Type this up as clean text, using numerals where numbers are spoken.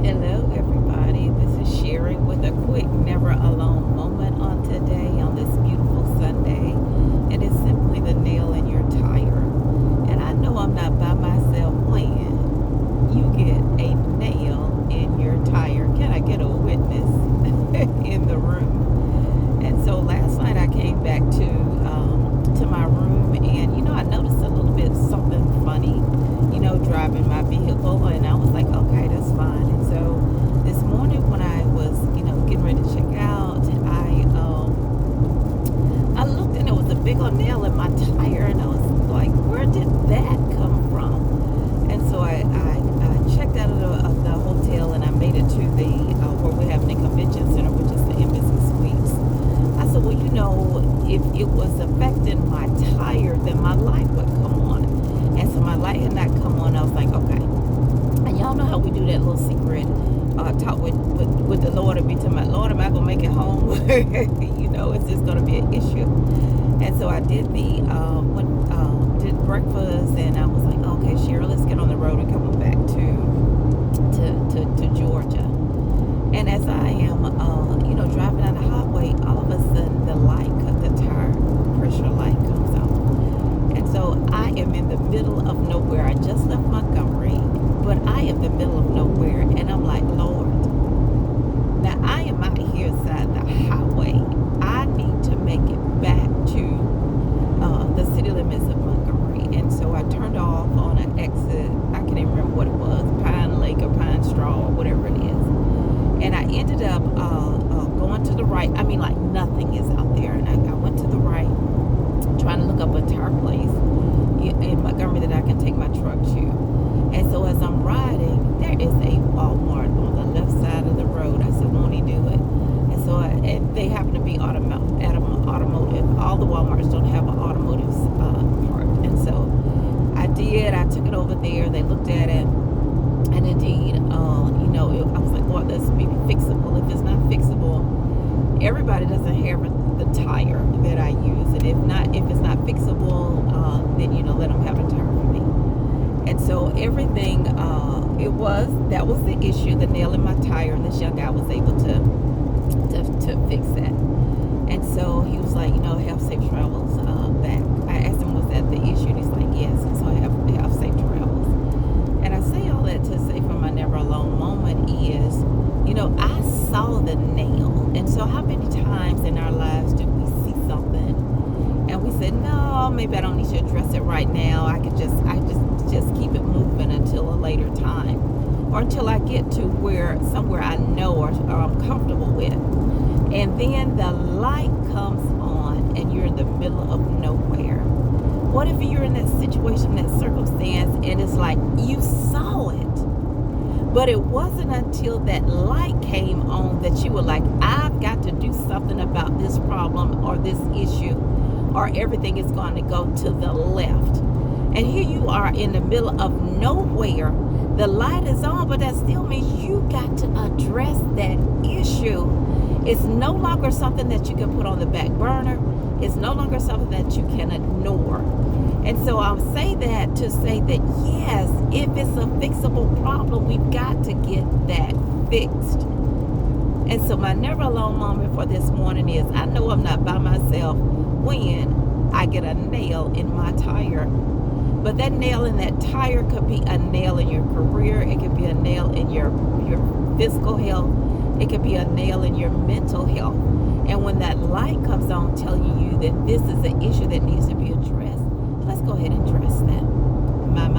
Hello, everybody. This is Sharon with a quick, never alone moment on today, on this beautiful Sunday. And it's simply the nail in your tire. And I know I'm not by myself when you get a nail in your tire. Can I get a witness in the room? And so last night I came back to my room, and I noticed a little bit something funny, driving my vehicle, and I was like, okay, that's fine. And so this morning when I was, getting ready to check out, I looked, and there was a big old nail in my tire, and I was like, where did that come from? And so I checked out of the hotel, and I made it to the where we're having the convention center, which is the Embassy Suites. I said, well, if it was affecting my tire, then my light would come on. And so my light had not come on. I was like, okay. And y'all know how we do that little secret talk with the Lord, and be talking about, Lord, am I going to make it home? It's just going to be an issue. And so I did did breakfast, and I was like, okay, Cheryl, let's get on the road and coming back to Georgia. And as I am, driving down the highway, all of a sudden the tire pressure light comes on. And so I am in the middle of nowhere. I just left Montgomery, but I am in the middle of nowhere. And I'm like, Lord, now I am out here inside the highway. I need to make it back to the city limits of Montgomery. And so I turned off on an exit. I can't even remember what it was, Pine Lake or Pine Straw or whatever it is. And I ended up going to the right. I mean, like nothing is out there. And I went to the right, trying to look up a tire place in Montgomery that I can take my truck to. And so as I'm riding, there is a Walmart on the left side of the road. I said, won't he do it? And so and they happen to be automotive. All the Walmarts don't have an automotive part. And so I did. I took it over there. They looked at it. And indeed, I was like, Lord, let's be fixable. If it's not fixable, everybody doesn't have the tire that I use. And if it's not fixable, then, let them have a tire for me. And so everything, that was the issue, the nail in my tire. And this young guy was able to fix that. And so he was like, have safe travels back. I asked him, was that the issue? And he's like, yes. And so I have safe travels. And I say all that to say, for my never alone moment is, I saw the nail. And so how many times in our lives do we see something and we say, no, maybe I don't need to address it right now. I just keep it moving until a later time, or until I get to somewhere I know or I'm comfortable with. And then the light comes on and you're in the middle of nowhere. What if you're in that situation, that circumstance, and it's like you saw it, but it wasn't until that light came on that you were like, I've got to do something about this problem or this issue, or everything is going to go to the left. And here you are in the middle of nowhere. The light is on, but that still means you got to address that issue. It's no longer something that you can put on the back burner. It's no longer something that you can ignore. And so I'll say that to say that, yes, if it's a fixable problem, we've got to get that fixed. And so my never alone moment for this morning is, I know I'm not by myself when I get a nail in my tire. But that nail in that tire could be a nail in your career. It could be a nail in your physical health. It could be a nail in your mental health. And when that light comes on telling you that this is an issue that needs to be addressed, let's go ahead and address that. My.